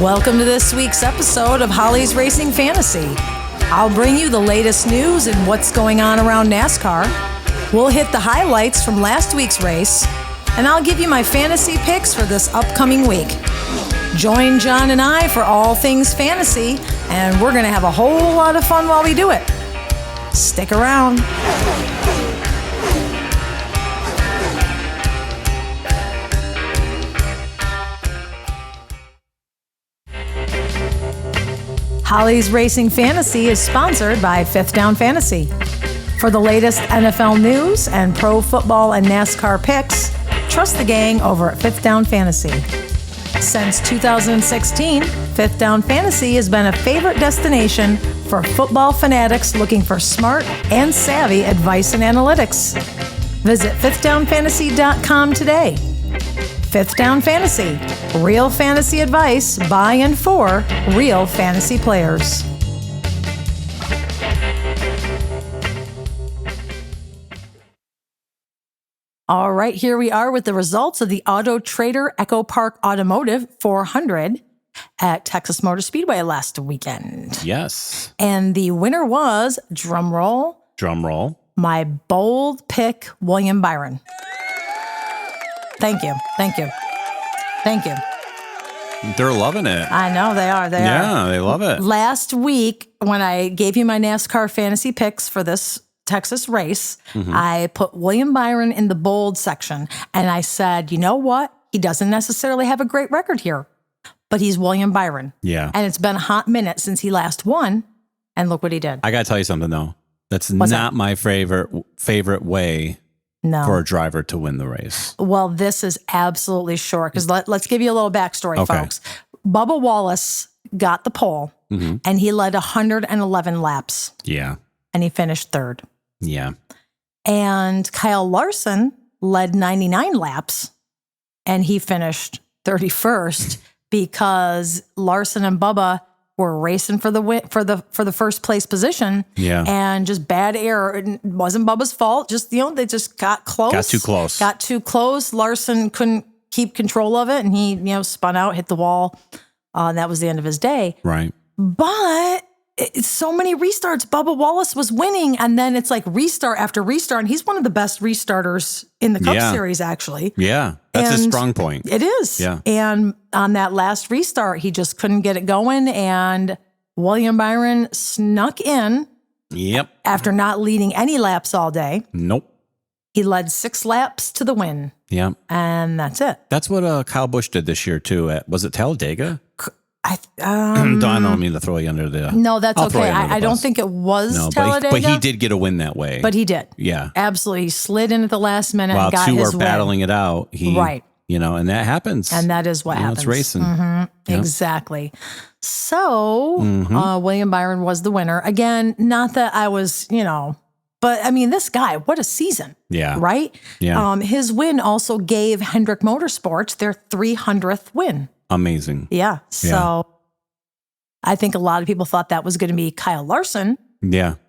Welcome to this week's episode of Holly's Racing Fantasy. I'll bring you the latest news and what's going on around NASCAR. We'll hit the highlights from last week's race, and I'll give you my fantasy picks for this upcoming week. Join John and I for all things fantasy, and we're going to have a whole lot of fun while we do it. Stick around. Holly's Racing Fantasy is sponsored by Fifth Down Fantasy. For the latest NFL news and pro football and NASCAR picks, trust the gang over at Fifth Down Fantasy. Since 2016, Fifth Down Fantasy has been a favorite destination for football fanatics looking for smart and savvy advice and analytics. Visit fifthdownfantasy.com today. Fifth Down Fantasy, real fantasy advice by and for real fantasy players. All right, here we are with the results of the Autotrader EchoPark Automotive 400 at Texas Motor Speedway last weekend. Yes. And the winner was, drum roll, my bold pick, William Byron. Thank you. They're loving it. I know they are. Yeah, they love it. Last week, when I gave you my NASCAR fantasy picks for this Texas race, I put William Byron in the bold section. And I said, you know what? He doesn't necessarily have a great record here, but he's William Byron. Yeah. And it's been a hot minute since he last won. And look what he did. I got to tell you something, though. That's not my favorite way for a driver to win the race. Well, this is absolutely short because let's give you a little backstory, folks. Bubba Wallace got the pole and he led 111 laps. Yeah. And he finished third. Yeah. And Kyle Larson led 99 laps and he finished 31st because Larson and Bubba were racing for the win, for the first place position. Yeah. And just bad air. It wasn't Bubba's fault. Just, they just got close. Got too close. Larson couldn't keep control of it and he, spun out, hit the wall. That was the end of his day. Right. But it's so many restarts. Bubba Wallace was winning, and then it's like restart after restart, and he's one of the best restarters in the Cup Series, actually. Yeah, that's a strong point. It is. Yeah. And on that last restart, he just couldn't get it going, and William Byron snuck in. Yep. After not leading any laps all day. Nope. He led 6 laps to the win. Yeah. And that's it. That's what Kyle Busch did this year, too. Was it Talladega? I don't mean to throw you under the... No, that's okay. I don't think it was Talladega. But he did get a win that way. But he did. Yeah. Absolutely. He slid in at the last minute While and got two his are win. battling it out. Right. And that happens. And that is what happens. It's racing. Yep. Exactly. So, William Byron was the winner. Again, not that I was, but I mean, this guy, what a season. Yeah. Right? Yeah. His win also gave Hendrick Motorsports their 300th win. Amazing. Yeah. So I think a lot of people thought that was going to be Kyle Larson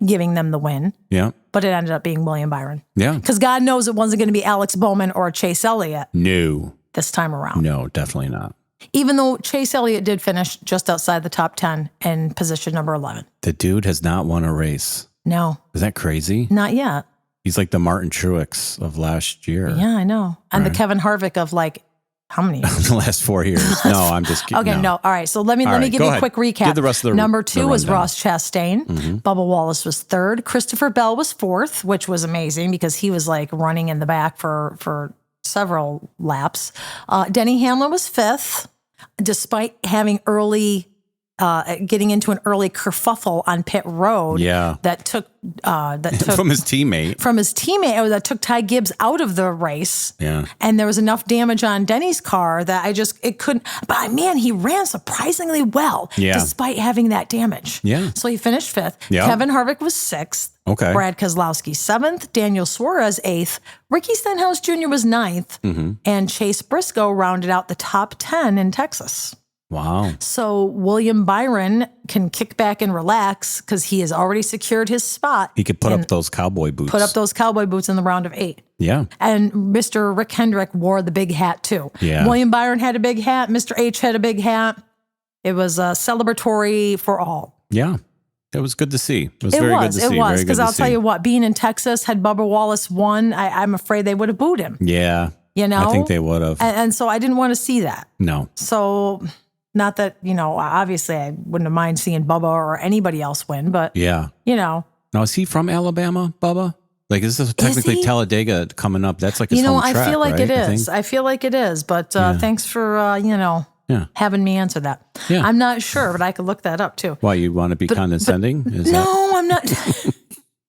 giving them the win. Yeah. But it ended up being William Byron. Yeah. Because God knows it wasn't going to be Alex Bowman or Chase Elliott. No. This time around. No, definitely not. Even though Chase Elliott did finish just outside the top 10 in position number 11. The dude has not won a race. No. Is that crazy? Not yet. He's like the Martin Truex of last year. Yeah, I know. And the Kevin Harvick of how many? The last 4 years. No, I'm just kidding. Okay, no. All right. So let me give you a quick recap. Give the rest of the Number 2 was rundown. Ross Chastain. Bubba Wallace was 3rd. Christopher Bell was 4th, which was amazing because he was running in the back for several laps. Denny Hamlin was 5th, despite having getting into an early kerfuffle on pit road. Yeah. That took from his teammate. That took Ty Gibbs out of the race. Yeah. And there was enough damage on Denny's car that it couldn't, but man, he ran surprisingly well despite having that damage. Yeah. So he finished 5th. Yeah. Kevin Harvick was 6th. Okay. Brad Keselowski 7th. Daniel Suarez 8th. Ricky Stenhouse Jr. was 9th. And Chase Briscoe rounded out the top 10 in Texas. Wow. So William Byron can kick back and relax because he has already secured his spot. He could put up those cowboy boots. In the round of 8. Yeah. And Mr. Rick Hendrick wore the big hat too. Yeah. William Byron had a big hat. Mr. H had a big hat. It was celebratory for all. Yeah. It was good to see. It was very good to see. It was, because I'll tell you what, being in Texas, had Bubba Wallace won, I'm afraid they would have booed him. Yeah. You know? I think they would have. And so I didn't want to see that. No. So, not that, obviously I wouldn't have mind seeing Bubba or anybody else win, but, yeah. Now, is he from Alabama, Bubba? Like, this is technically Talladega coming up. That's like his home track, I feel like right? it is. I feel like it is, but thanks for, having me answer that. Yeah. I'm not sure, but I could look that up too. Why, you want to be condescending? No, I'm not.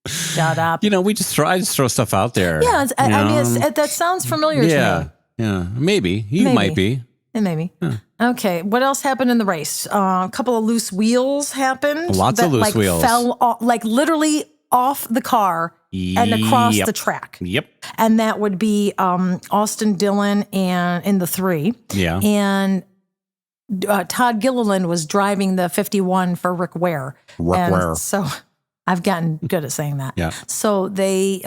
Shut up. I just throw stuff out there. Yeah, that sounds familiar to me. Yeah, maybe. You might be. Maybe. Yeah. Okay, what else happened in the race? A couple of loose wheels happened. Lots of loose wheels. Fell off, literally off the car and across the track. Yep. And that would be Austin Dillon and in the 3. Yeah. And Todd Gilliland was driving the 51 for Rick Ware. So I've gotten good at saying that. Yeah. So they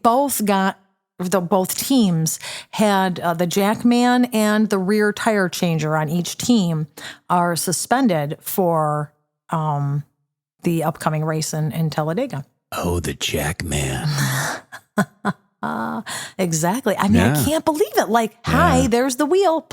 both got, both teams had the jackman and the rear tire changer on each team are suspended for the upcoming race in Talladega. Oh, the jackman. Exactly. I mean, I can't believe it. Hi, there's the wheel.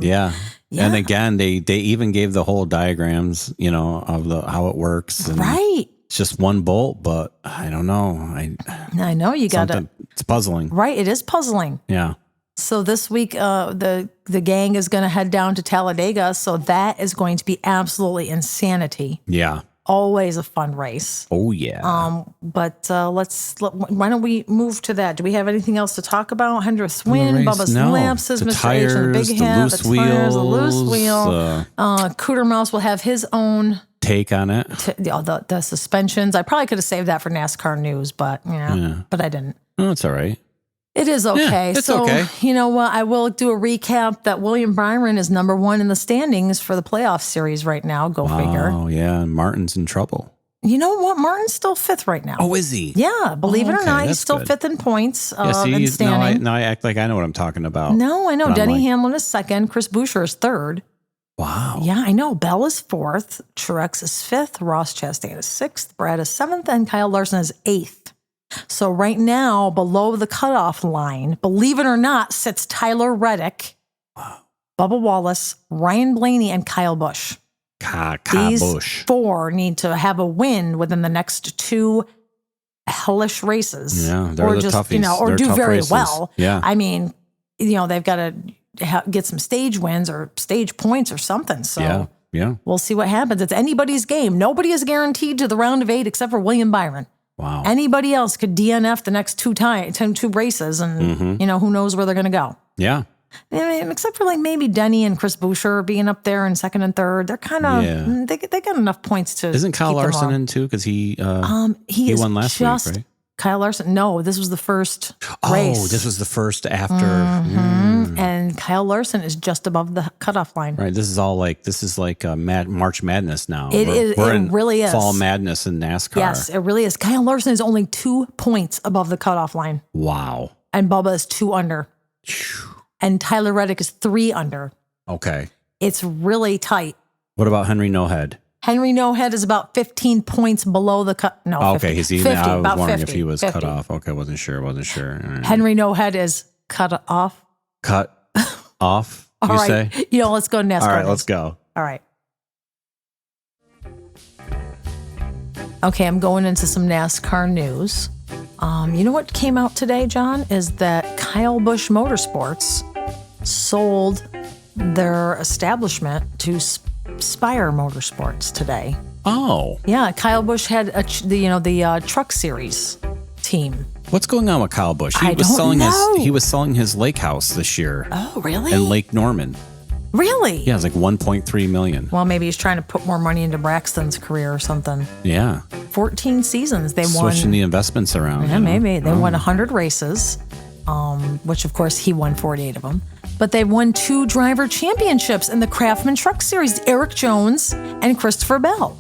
Yeah. And again, they even gave the whole diagrams, of how it works. And right. It's just one bolt, but I don't know. I know you got to. It's puzzling. Right. It is puzzling. Yeah. So this week, the gang is going to head down to Talladega. So that is going to be absolutely insanity. Yeah. Always a fun race. Oh yeah. But why don't we move to that? Do we have anything else to talk about? Hendrick's win, Bubba's lapses, Mr. H and the big hat, the tires, the loose wheel. Cooter Mouse will have his own take on it. The suspensions. I probably could have saved that for NASCAR news, but but I didn't. Oh, it's all right. It is okay. Yeah, it's okay. You know what? I will do a recap that William Byron is number 1 in the standings for the playoff series right now. Go figure. Oh, yeah. Martin's in trouble. You know what? Martin's still 5th right now. Oh, is he? Yeah. Believe it or not, he's still 5th in points. In standing. Now I act like I know what I'm talking about. No, I know. Denny Hamlin is 2nd. Chris Buescher is 3rd. Wow. Yeah, I know. Bell is 4th. Truex is 5th. Ross Chastain is 6th. Brad is 7th. And Kyle Larson is 8th. So right now, below the cutoff line, believe it or not, sits Tyler Reddick, Bubba Wallace, Ryan Blaney, and Kyle Busch. These 4 need to have a win within the next 2 hellish races. Yeah, they're or the just toughies. or they're do very races. well. Yeah, I mean, they've got to get some stage wins or stage points or something. So yeah, we'll see what happens. It's anybody's game. Nobody is guaranteed to the round of 8 except for William Byron. Wow. Anybody else could DNF the next 2 races, and who knows where they're going to go. Yeah. I mean, except for maybe Denny and Chris Buescher being up there in 2nd and 3rd. They're kind of they got enough points to. Isn't Kyle Larson in too? Because he won last week, right? Kyle Larson. No, this was the first race. Oh, this was the first after. And Kyle Larson is just above the cutoff line. Right. This is like March Madness now. It really is. Fall madness in NASCAR. Yes, it really is. Kyle Larson is only 2 points above the cutoff line. Wow. And Bubba is 2 under. And Tyler Reddick is 3 under. Okay. It's really tight. What about Henry No-Head? Henry No-Head is about 15 points below the cut. No, okay, 50. he's even. 50, I was about wondering 50, if he was 50. cut off. Okay, wasn't sure. Right. Henry No-Head is cut off. Cut off. All you right. say? Let's go to NASCAR. All right, let's go. All right. Okay, I'm going into some NASCAR news. You know what came out today, John, is that Kyle Busch Motorsports sold their establishment to Spire Motorsports today. Oh. Yeah, Kyle Busch had the Truck Series team. What's going on with Kyle Busch? He was selling his lake house this year. Oh, really? In Lake Norman. Really? Yeah, it's like $1.3 million. Well, maybe he's trying to put more money into Braxton's career or something. Yeah. 14 seasons they won. Switching the investments around. Yeah, maybe. They won 100 races, which of course he won 48 of them. But they won 2 driver championships in the Craftsman Truck Series. Eric Jones and Christopher Bell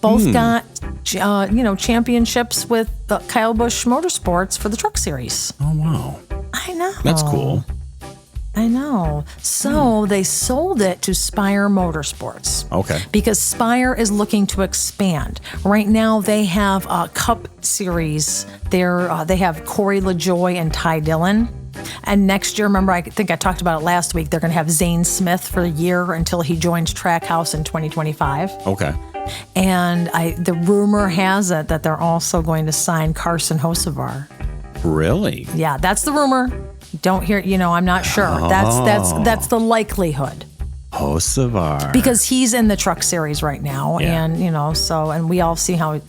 both got championships with Kyle Busch Motorsports for the Truck Series. Oh, wow. I know. That's cool. I know. So they sold it to Spire Motorsports. Okay. Because Spire is looking to expand. Right now they have a Cup Series. They have Corey LaJoy and Ty Dillon. And next year, remember, I think I talked about it last week, they're going to have Zane Smith for a year until he joins Trackhouse in 2025. Okay. And the rumor has it that they're also going to sign Carson Hocevar. Really? Yeah, that's the rumor. Don't hear, I'm not sure. That's the likelihood. Hocevar. Because he's in the Truck Series right now. Yeah. And, and we all see how,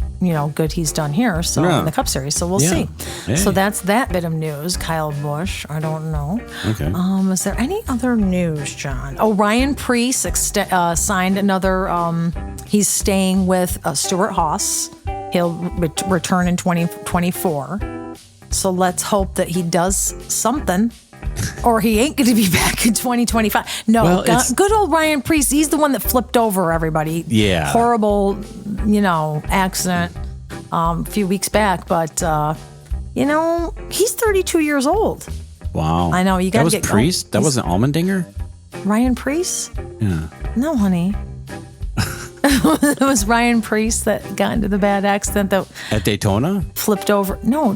good he's done here. So in the Cup Series. So we'll see. Hey. So that's that bit of news. Kyle Busch, I don't know. Okay. Is there any other news, John? Oh, Ryan Preece signed another, he's staying with Stuart Haas. He'll return in 2024. So let's hope that he does something, or he ain't going to be back in 2025. No, good old Ryan Preece. He's the one that flipped over everybody. Yeah. Horrible, accident a few weeks back. But, he's 32 years old. Wow. I know. You got to get That was Preece? That wasn't Allmendinger? Ryan Preece? Yeah. No, honey. It was Ryan Preece that got into the bad accident that at Daytona flipped over. No,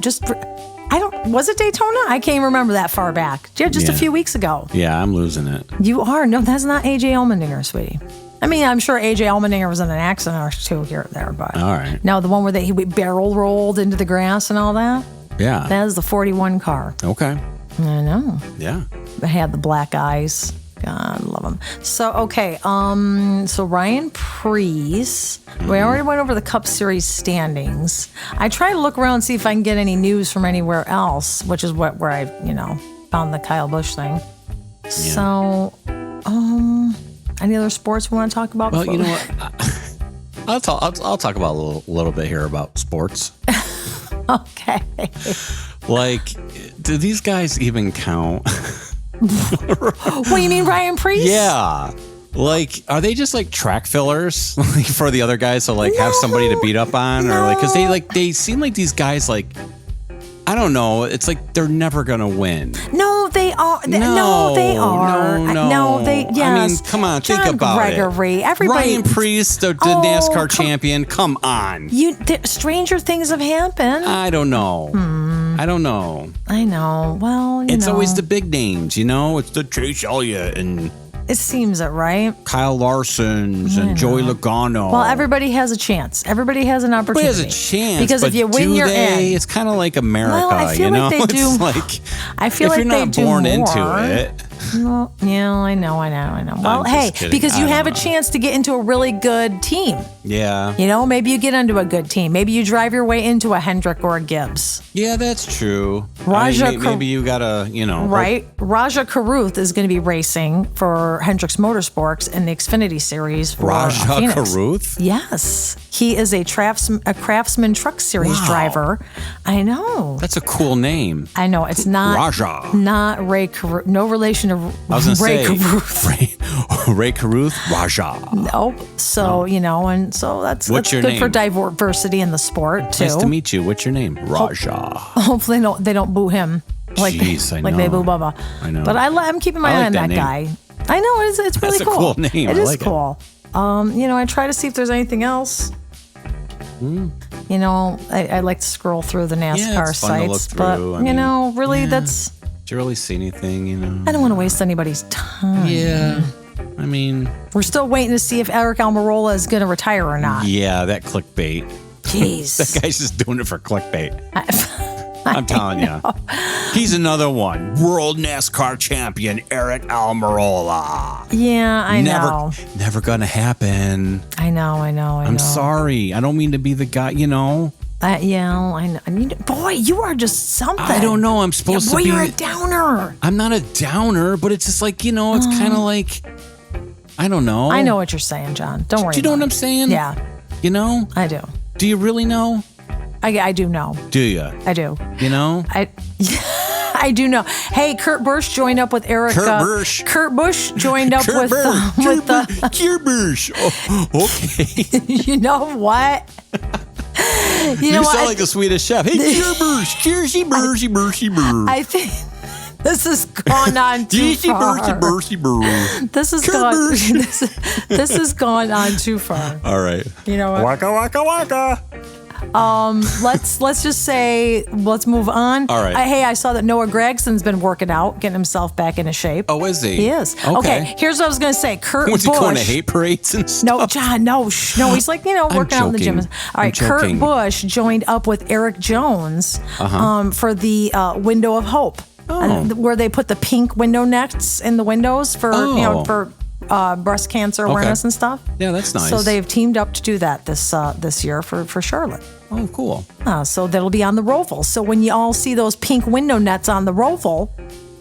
was it Daytona? I can't remember that far back. Just a few weeks ago. Yeah, I'm losing it. You are. No, that's not AJ Allmendinger, sweetie. I mean, I'm sure AJ Allmendinger was in an accident or two here or there, but all right. No, the one where he barrel rolled into the grass and all that. Yeah, that is the 41 car. Okay. I know. Yeah, it had the black eyes. God, love him. So, okay. So Ryan Preece, we already went over the Cup Series standings. I try to look around and see if I can get any news from anywhere else, which is where I, found the Kyle Busch thing. Yeah. So, any other sports we want to talk about? Well, you know what? I'll talk about a little bit here about sports. Okay. Like, do these guys even count? What, you mean Ryan Preece? Yeah. Like, are they just like track fillers for the other guys to have somebody to beat up on? Or because they seem like these guys, I don't know. It's like they're never going to win. No, they are. No, they are. No, they, yes. I mean, come on, John think about Gregory, it. Everybody. Ryan Preece, the NASCAR champion. Come on. Stranger things have happened. I don't know. I don't know. I know. Well, it's always the big names, It's the Chase Elliott and it seems it, right? Kyle Larson's and Joey Logano. Well, everybody has a chance. Everybody has an opportunity. Everybody has a chance. Because if you win, you're in. It's kind of like America, well, I feel like they do. It's like, I feel like they do more. If you're not born into it. Well, yeah, I know. Well, hey, because you have a chance to get into a really good team. Yeah. Maybe you get into a good team. Maybe you drive your way into a Hendrick or a Gibbs. Yeah, that's true. Maybe you gotta, Right. Raja Karuth is going to be racing for Hendricks Motorsports in the Xfinity Series for Raja Phoenix. Karuth? Yes. He is a Craftsman Truck Series driver. I know. That's a cool name. I know. It's not Raja. Not Ray Karuth. No relation to Ray Karuth. Ray Karuth? Raja. Nope. So, and so that's What's your good name? for diversity in the sport, too. Nice to meet you. What's your name? Raja. Hopefully they don't boo him. Jeez, I know. Like they boo Bubba. I know. But I'm keeping my eye on that guy. I know, it's really cool. That's a cool name. It is cool. I try to see if there's anything else. I like to scroll through the NASCAR sites, but really, that's. Did you really see anything? I don't want to waste anybody's time. Yeah, we're still waiting to see if Eric Almirola is going to retire or not. Yeah, that clickbait. Jeez, that guy's just doing it for clickbait. I'm telling you. He's another one. World NASCAR champion, Eric Almirola. Yeah, I know. Never gonna happen. I know. I'm sorry. I don't mean to be the guy, I know. Boy, you are just something. I don't know. I'm supposed to be. Boy, you're a downer. I'm not a downer, but it's just like, it's kind of like, I don't know. I know what you're saying, John. Don't worry. Do you know what I'm saying? Yeah. I do. Do you really know? I do know. Do you? I do. I do know. Hey, Kurt Busch joined up with Eric. Kurt Busch joined up with Kurt Busch. Oh, okay. You know what? You sound like a Swedish chef. Hey, Kurt Busch. I think This has gone on too far. This has gone on too far. All right. You know what? Waka waka waka. Let's just say let's move on. All right. Hey, I saw that Noah Gregson's been working out, getting himself back into shape. Oh, is he? He is. Okay. Here's what I was gonna say. Kurt Was Busch. he going to hate parades and stuff? No, John. No. He's like working out in the gym. All right. Kurt Busch joined up with Eric Jones for the Window of Hope, where they put the pink window nets in the windows for for breast cancer awareness and stuff. Yeah, that's nice. So they've teamed up to do that this year for Charlotte. Oh, cool. So that'll be on the Roval. So when you all see those pink window nets on the Roval,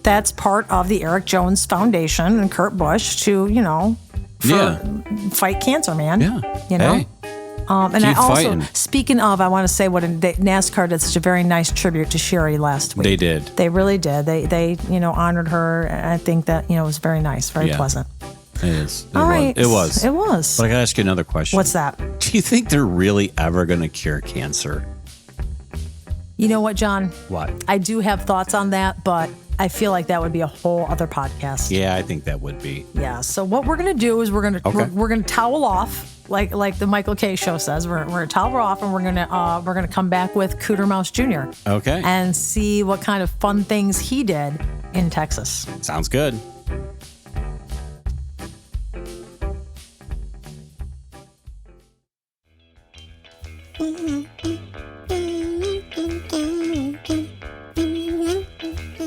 that's part of the Eric Jones Foundation and Kurt Busch to, fight cancer, man. Yeah. Hey. And Keep I also, fighting. speaking of, I want to say what NASCAR did such a very nice tribute to Sherry last week. They did. They really did. They honored her. And I think that, it was very nice, very pleasant. It is. All right. It was. It was. But I got to ask you another question. What's that? Do you think they're really ever going to cure cancer? You know what, John? What? I do have thoughts on that, but I feel like that would be a whole other podcast. Yeah, I think that would be. Yeah. So what we're gonna do is we're gonna towel off, like the Michael K show says. We're gonna towel off, and we're gonna come back with Cooter Mouse Jr. Okay. And see what kind of fun things he did in Texas. Sounds good.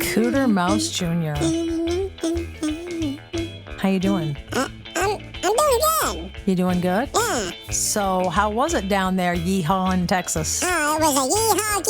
Cooter Mouse Jr. How you doing? I'm doing good. You doing good? Yeah. So how was it down there, yeehaw in Texas? Oh, it was a yeehaw,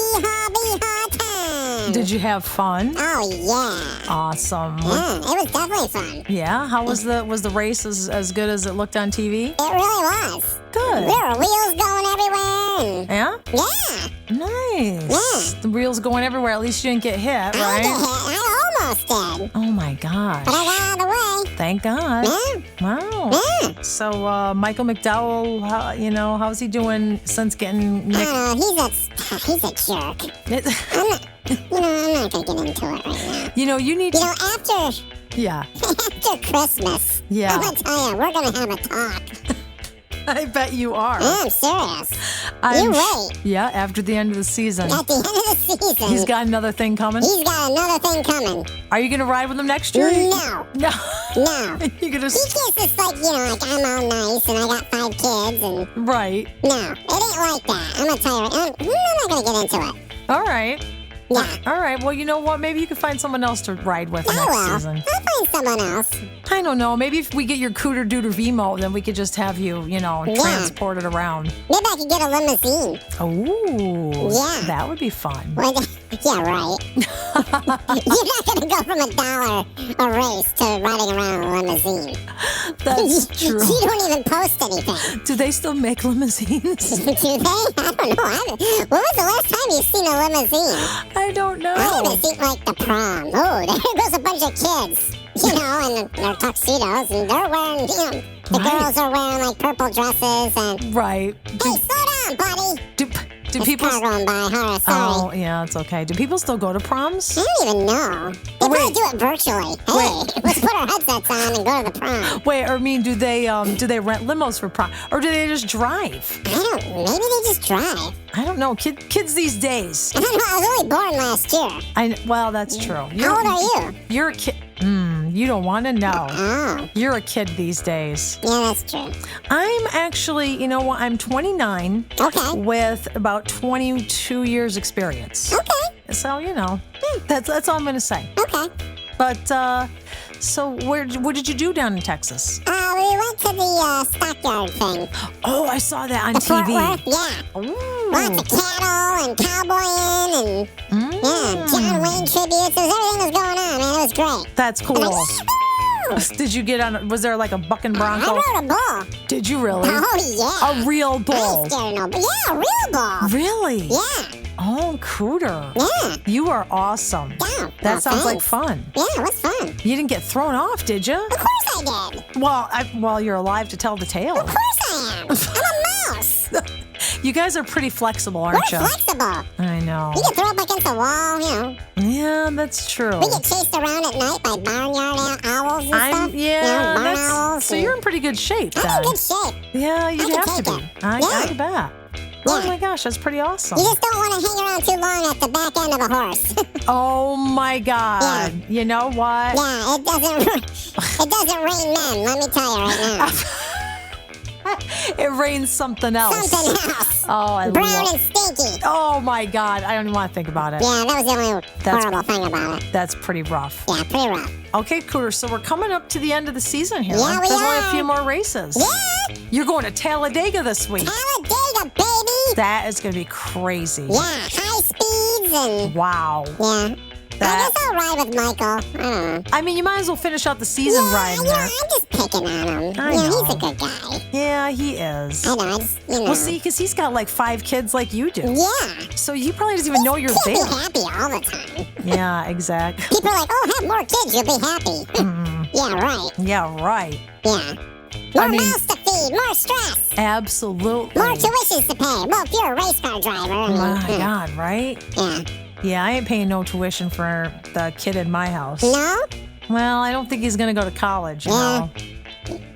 beehaw time. Did you have fun? Oh, yeah. Awesome. Yeah, it was definitely fun. Yeah. How was the race as good as it looked on TV? It really was. Good. There were wheels going everywhere. Yeah. Yeah. Nice. Yeah. The wheels going everywhere. At least you didn't get hit, I didn't right? get hit. I almost did. Oh my gosh. But I got out of the way. Thank God. Yeah. Wow. Yeah. So Michael McDowell, how's he doing since getting nicked? He's a jerk. I'm not going to get into it right now. You need to. After Yeah. Christmas, Yeah. I'm going to tell you, we're going to have a talk. I bet you are. I'm serious. I'm You wait. Yeah, after the end of the season. At the end of the season, He's got another thing coming. he's got another thing coming. Are you going to ride with him next year? No. No. No. You're going He thinks it's like, I'm all nice and I got 5 kids and... Right. No, it ain't like that. I'm going to tell you, I'm not going to get into it. All right. Yeah. All right. Well, you know what? Maybe you could find someone else to ride with Oh, next well. season. I'll find someone else. I don't know. Maybe if we get your Cooter Dooter Vimo, then we could just have you, transported around. Maybe I could get a limousine. Oh. Yeah. That would be fun. Yeah, right. You're not going to go from $1 a race to riding around in a limousine. That's true. You don't even post anything. Do they still make limousines? Do they? I don't know. When was the last time you seen a limousine? I don't know. I haven't seen like the prom. Oh, there goes a bunch of kids. In their tuxedos, and they're wearing, the girls are wearing like purple dresses and. Right. Hey, slow down, buddy. Do people? Car going by. Sorry. Oh, yeah, it's okay. Do people still go to proms? I don't even know. They probably do it virtually. Hey, let's put our headsets on and go to the prom. Wait, do they rent limos for prom, or do they just drive? Maybe they just drive. I don't know. Kids these days. I don't know. I was only born last year. Well, that's true. How old are you? You're a kid. You don't want to know. Oh. You're a kid these days. Yeah, that's true. I'm actually, I'm 29 Okay. with about 22 years experience. Okay. So, that's all I'm going to say. Okay. But, so what did you do down in Texas? We went to the stockyard thing. Oh, I saw that on The Fort TV. Worth, yeah. Ooh. Lots of cattle and cowboying and John Wayne tributes. Everything was going on, man. It was great. That's cool. Woo! Did you get on? Was there like a bucking bronco? I rode a bull. Did you really? Oh, yeah. A real I ain't bull? scared of no bull. Yeah, a real bull. Really? Yeah. Oh, Cooter. Yeah. You are awesome. Yeah. That sounds like thanks. fun. Yeah, it was fun. You didn't get thrown off, did you? Of course I did. Well, you're alive to tell the tale. Of course I am. I'm a mouse. You guys are pretty flexible, aren't We're you? flexible. I know. You can throw up against a wall, you know. Yeah, that's true. We get chased around at night by barnyard owls and stuff. Yeah, barn owls. so you're in pretty good shape then. I'm in good shape. Yeah, you'd I can have to take be. it. I bet. Oh my gosh, that's pretty awesome. You just don't want to hang around too long at the back end of a horse. Oh my God. Yeah. You know what? Yeah, it doesn't rain men, let me tell you right now. It rains something else. Something else. Oh, I Brown love and stinky. Oh my God. I don't even want to think about it. Yeah, that was the only horrible thing about it. That's pretty rough. Yeah, pretty rough. Okay, Cooter, so we're coming up to the end of the season here. Yeah, we There's only a are. few more races. Yeah, You're going to Talladega this week. Talladega, baby. That is going to be crazy. Yeah, high speeds and Wow. yeah. I That- guess I'll ride with Michael. I don't know. I mean, you might as well finish out the season riding yeah, there. I'm just picking on him. I He's know. a good guy. Yeah, he is. I know, I just, you know. Well, see, because he's got like 5 kids like you do. Yeah. So he probably doesn't even know you're He'll there. be happy all the time. Yeah, exactly. People are like, oh, have more kids, you'll be happy. Yeah, right. Yeah, right. Yeah. More I mean- mouths to feed, more stress, Absolutely. more tuitions to pay. Well, if you're a race car driver. I mean, My God, right? Yeah. Yeah, I ain't paying no tuition for the kid in my house. No? Well, I don't think he's going to go to college, you know.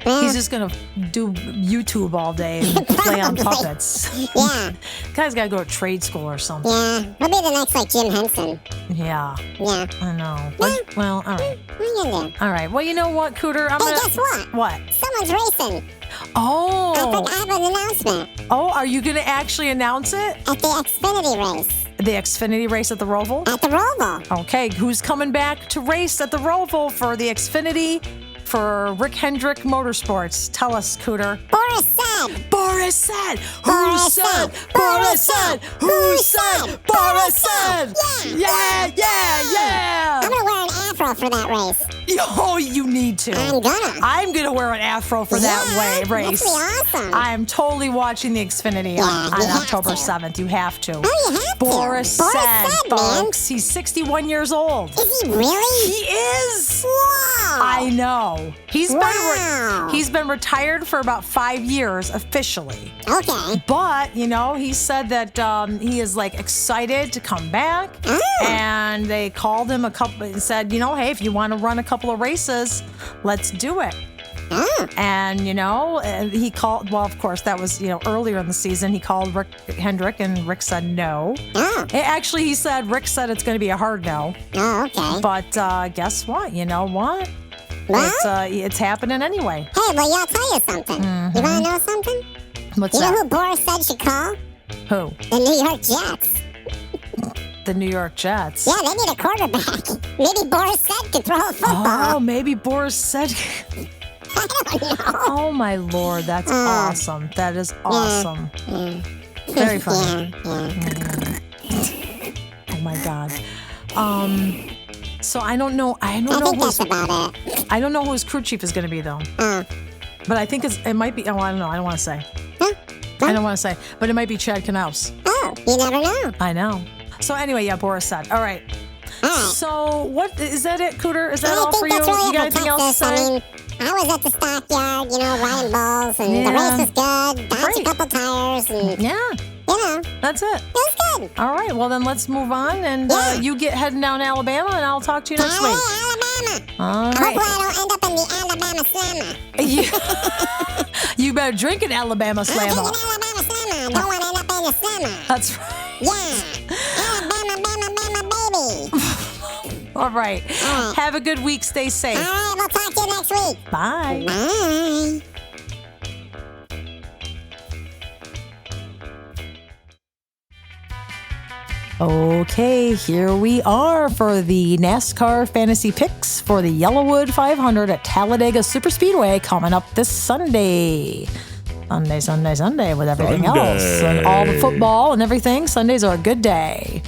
Well, He's just going to do YouTube all day and play on Probably. puppets. yeah. Guy's got to go to trade school or something. Yeah. He'll be the next, like, Jim Henson. Yeah, Yeah. I know. But, well, all right. What are you gonna do? All right. Well, you know what, Cooter? I'm Hey, gonna. guess what? What? Someone's racing. Oh. I have an announcement Oh, are you going to actually announce it? at the Xfinity race. The Xfinity race at the Roval? At the Roval. Okay, who's coming back to race at the Roval for the Xfinity for Rick Hendrick Motorsports? Tell us, Cooter. Boris said. Boris said. Who Boris said? said. Boris said. Who said? Boris said. Yeah. Yeah. I'm gonna wear an afro for that race. Oh, you need to. I'm gonna wear an afro for that race. That's awesome. I'm totally watching the Xfinity Yeah, on you have October to. 7th. You have to. Oh, you have Boris to. said, man. folks. He's 61 years old. Is he really? He is. Wow. I know. Wow. He's been retired for about 5 years officially. Okay. But, you know, he said that he is like excited to come back. And they called him and said, you know, hey, if you want to run a couple of races, let's do it. And, you know, he called, well, of course, that was, you know, earlier in the season. He called Rick Hendrick and Rick said no. Actually, he said, Rick said it's going to be a hard no. Oh, okay. But guess what? You know what? Well? It's happening anyway. Hey, well, I'll tell you something. You want to know something? What's You know that? who Boris said should call? Who? The New York Jets. The New York Jets. Yeah, they need a quarterback. Maybe Boris said could throw a Oh, football. maybe Boris said. I don't know. Oh my Lord, that's awesome. That is awesome. Very funny. Oh my God. So I don't know. I I don't know think who's. that's about it. I don't know who his crew chief is going to be though. But I think it might be. Oh, I don't know. I don't want to say. Huh? I don't want to say. But it might be Chad Knaus. Oh, you never know. I know. So anyway, yeah, Boris said. All right. All right. So what is that? It, Cooter? Is that I all for think you? that's really You got it for anything else to Texas. say? I mean, I was at the stockyard, you know, riding bulls, and the Yeah. race was good. Dodged Great. a couple tires, and, Yeah, you know, that's it. it was good. All right. Well, then let's move on, and Yeah. you get heading down to Alabama, and I'll talk to you next week. Alabama. All Hopefully right. I don't end up in the Alabama Slammer. You better drink an Alabama I'm taking Slammer. Alabama Slammer. I don't want to end up in the Slammer. That's right. Yeah. Alabama, Bama, baby. All right. right. Have a good week. Stay safe. All right, we'll talk to you next week. Bye. Bye. Okay, here we are for the NASCAR fantasy picks for the YellaWood 500 at Talladega Superspeedway coming up this Sunday. Sunday with everything else and all the football and everything. Sundays are a good day.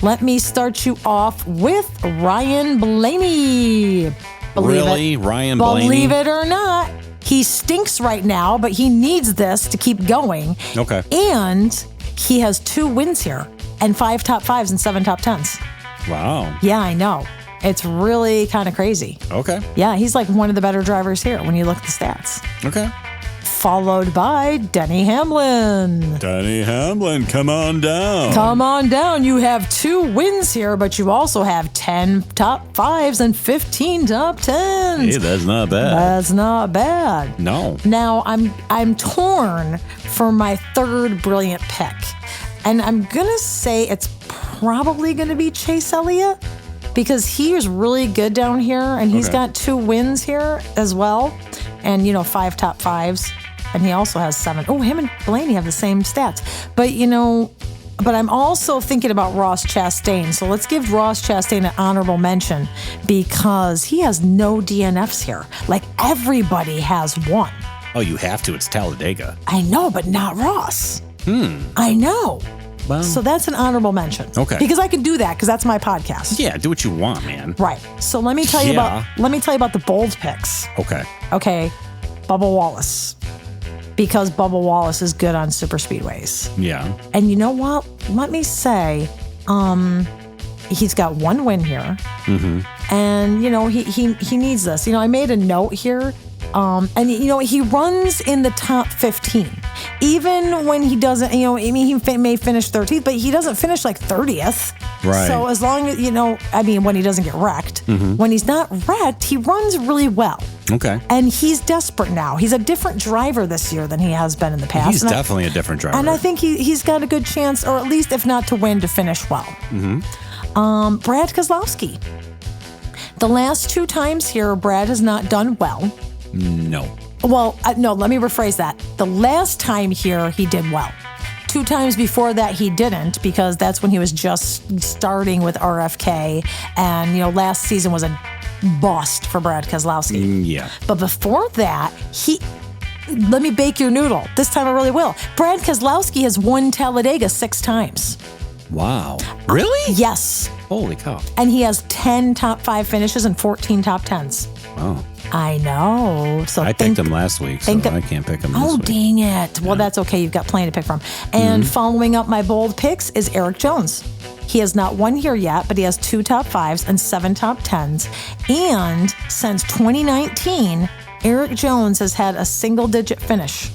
Let me start you off with Ryan Blaney. Really? Ryan Blaney? Believe it or not, he stinks right now, but he needs this to keep going. Okay. And he has 2 wins here and 5 top 5s and 7 top 10s. Wow. Yeah, I know. It's really kind of crazy. Okay. Yeah, he's like one of the better drivers here when you look at the stats. Okay. followed by Denny Hamlin. Denny Hamlin, come on down. Come on down. You have 2 wins here, but you also have 10 top 5s and 15 top 10s. Hey, that's not bad. That's not bad. No. Now, I'm torn for my third brilliant pick. And I'm going to say it's probably going to be Chase Elliott because he was really good down here and he's got 2 wins here as well. And, 5 top 5s. And he also has 7. Oh, him and Blaney have the same stats. But, but I'm also thinking about Ross Chastain. So let's give Ross Chastain an honorable mention because he has no DNFs here. Like everybody has 1. Oh, you have to. It's Talladega. I know, but not Ross. I know. Well, So that's an honorable mention. Okay. Because I can do that because that's my podcast. yeah, do what you want, man. Right. So let me tell you about the bold picks. Okay. Okay. Bubba Wallace. Because Bubba Wallace is good on super speedways. Yeah. And you know what? Let me say, he's got 1 win here. Mm-hmm. And he needs this. I made a note here. And he runs in the top 15. Even when he doesn't, he may finish 13th, but he doesn't finish like 30th. Right. So as long as, when he doesn't get wrecked, when he's not wrecked, he runs really well. Okay. And he's desperate now. He's a different driver this year than he has been in the past. He's definitely a different driver. And I think he's got a good chance, or at least if not to win, to finish well. Brad Keselowski. The last 2 times here, Brad has not done well. No. Well, no, let me rephrase that. The last time here, he did well. 2 times before that, he didn't because that's when he was just starting with RFK. And, last season was a bust for Brad Keselowski. Yeah. But before that, let me bake your noodle. This time I really will. Brad Keselowski has won Talladega 6 times. Wow. Really? Yes. Holy cow. And he has 10 top 5 finishes and 14 top 10s. Wow. I know. So I picked him last week, so I can't pick him this week. Oh, dang it. Well, that's okay. You've got plenty to pick from. And following up my bold picks is Eric Jones. He has not won here yet, but he has 2 top 5s and 7 top 10s. And since 2019, Eric Jones has had a single-digit finish.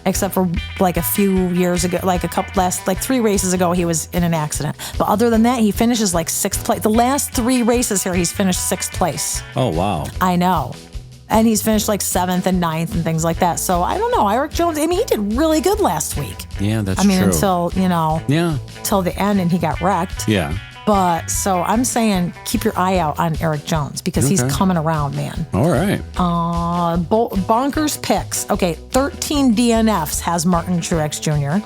Except for like a few years ago, like 3 races ago, he was in an accident. But other than that, he finishes like 6th place. The last 3 races here, he's finished 6th place. Oh, wow. I know. And he's finished like 7th and 9th and things like that. So I don't know. Eric Jones, he did really good last week. Yeah, that's true. Until, Yeah. till the end and he got wrecked. Yeah. But so I'm saying keep your eye out on Eric Jones because he's coming around, man. All right. Bonkers picks. Okay, 13 DNFs has Martin Truex Jr.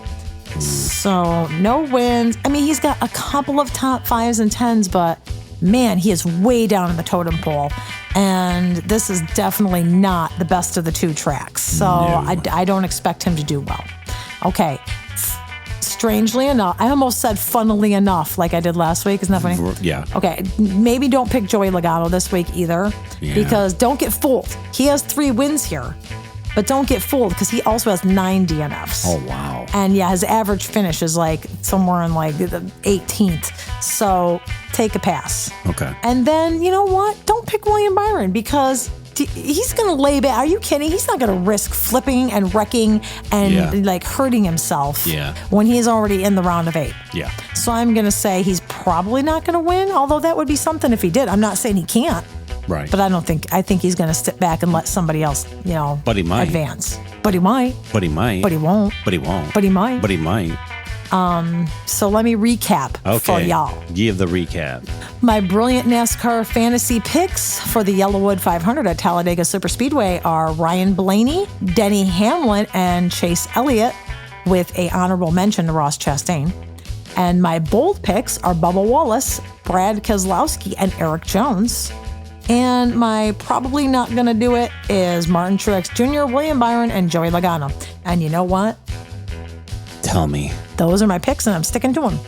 So no wins. He's got a couple of top 5s and 10s, but man, he is way down in the totem pole. And this is definitely not the best of the 2 tracks. So I don't expect him to do well. Okay. Strangely enough, I almost said funnily enough like I did last week. Isn't that funny? Yeah. Okay, maybe don't pick Joey Logano this week either because don't get fooled. He has 3 wins here, but don't get fooled because he also has 9 DNFs. Oh, wow. And his average finish is like somewhere in like the 18th. So take a pass. Okay. And then, you know what? Don't pick William Byron because he's going to lay back. Are you kidding? He's not going to risk flipping and wrecking and like hurting himself when he's already in the round of 8. Yeah. So I'm going to say he's probably not going to win, although that would be something if he did. I'm not saying he can't. Right. But I think he's going to sit back and let somebody else, But he might. advance. But he might. But he might. But he won't. But he won't. But he might. But he might. So let me recap for y'all. Give the recap. My brilliant NASCAR fantasy picks for the YellaWood 500 at Talladega Superspeedway are Ryan Blaney, Denny Hamlin, and Chase Elliott, with a honorable mention to Ross Chastain. And my bold picks are Bubba Wallace, Brad Keselowski, and Eric Jones. And my probably not going to do it is Martin Truex Jr., William Byron, and Joey Logano. And you know what? Tell me. Those are my picks, and I'm sticking to them.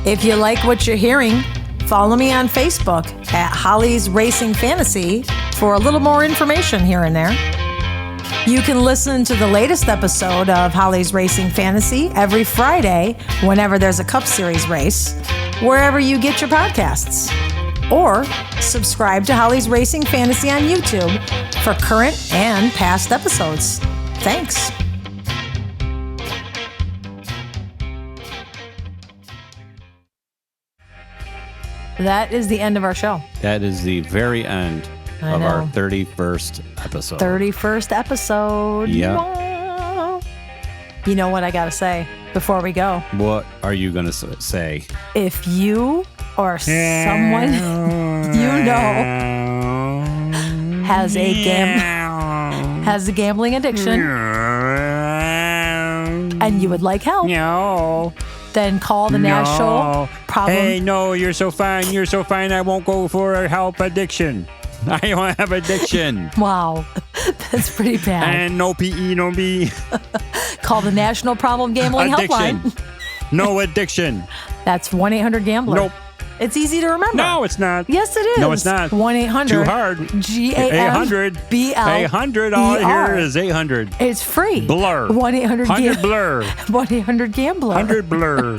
If you like what you're hearing, follow me on Facebook at Holly's Racing Fantasy for a little more information here and there. You can listen to the latest episode of Holly's Racing Fantasy every Friday whenever there's a Cup Series race, wherever you get your podcasts. Or subscribe to Holly's Racing Fantasy on YouTube for current and past episodes. Thanks. That is the end of our show. That is the very end I of know. our 31st episode. 31st episode. Yeah. You know what I got to say before we go? What are you going to say? If you or someone you know has a gambling addiction and you would like help, then call the National Problem. Hey, no, you're so fine. You're so fine. I won't go for a help addiction. I don't have addiction. Wow, that's pretty bad. And no PE, no B. Call the National Problem Gambling Addiction. Helpline. No addiction. That's 1-800-GAMBLER. Nope. It's easy to remember. No, it's not. Yes, it is. No, it's not. 1-800. Too hard. GAMBLER. 800. All here is 800. It's free. Blur. 1-800 100 blur. 1-800-GAMBLER. 100 blur.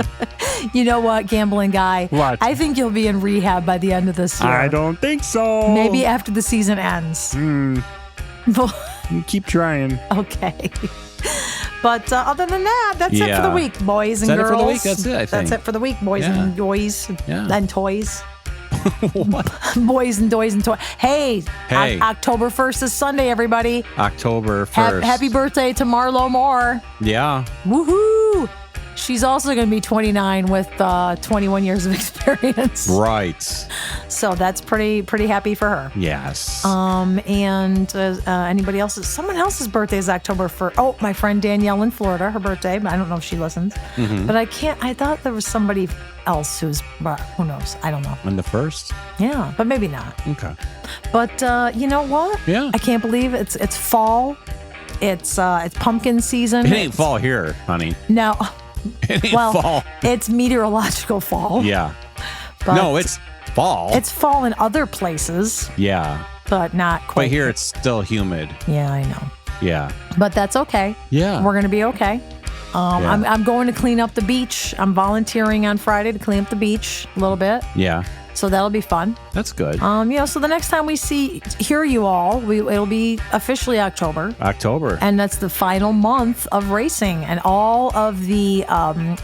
You know what, gambling guy? What? I think you'll be in rehab by the end of this year. I don't think so. Maybe after the season ends. Keep trying. Okay. But other than that, that's it for the week, boys and Is that girls. it for the week? That's it, I think. That's it for the week, boys and boys and toys. What? Boys and toys and toys. Hey. October 1st is Sunday, everybody. October 1st. Happy birthday to Marlo Moore. Yeah. Woohoo! She's also going to be 29 with 21 years of experience. Right. So that's pretty happy for her. Yes. And anybody else's? Someone else's birthday is October 1st. Oh, my friend Danielle in Florida, her birthday. I don't know if she listens. Mm-hmm. But I thought there was somebody else but who knows? I don't know. On the 1st? Yeah, but maybe not. Okay. But you know what? Yeah. I can't believe it's fall. It's pumpkin season. It ain't fall here, honey. No. It ain't fall. It's meteorological fall. Yeah. But no, it's fall. It's fall in other places. Yeah. But not quite. But here it's still humid. Yeah, I know. Yeah. But that's okay. Yeah. We're going to be okay. I'm going to clean up the beach. I'm volunteering on Friday to clean up the beach a little bit. Yeah. So that'll be fun. That's good. So the next time we hear you all, it'll be officially October. And that's the final month of racing. And all of the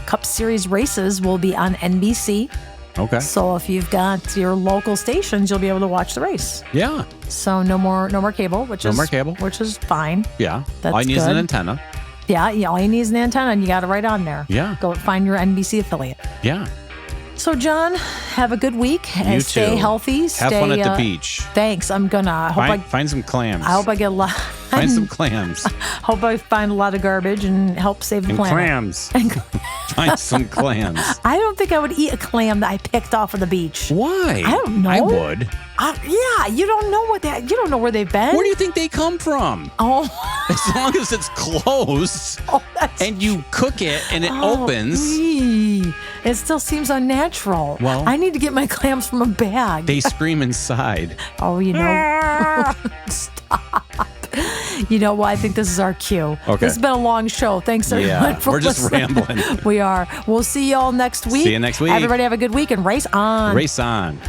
Cup Series races will be on NBC. Okay. So if you've got your local stations, you'll be able to watch the race. Yeah. So no more cable, which is fine. Yeah. That's all you need is good. an antenna. Yeah, all you need is an antenna, and you got it right on there. Yeah. Go find your NBC affiliate. Yeah. So, John, have a good week. You stay too. healthy. Have fun at the beach. Thanks. I'm gonna. Find some clams. I hope I get a lot. Find some clams. Hope I find a lot of garbage and help save the planet. Clams. Find some clams. I don't think I would eat a clam that I picked off of the beach. Why? I don't know. I would. Yeah, you don't know you don't know where they've been. Where do you think they come from? Oh. As long as it's closed and you cook it and it opens. It still seems unnatural. Well, I need to get my clams from a bag. They scream inside. Oh, Stop. You know what? I think this is our cue. Okay. This has been a long show. Thanks, everyone, for we're just listening. rambling. We are. We'll see you all next week. See you next week. Everybody have a good week and race on. Race on.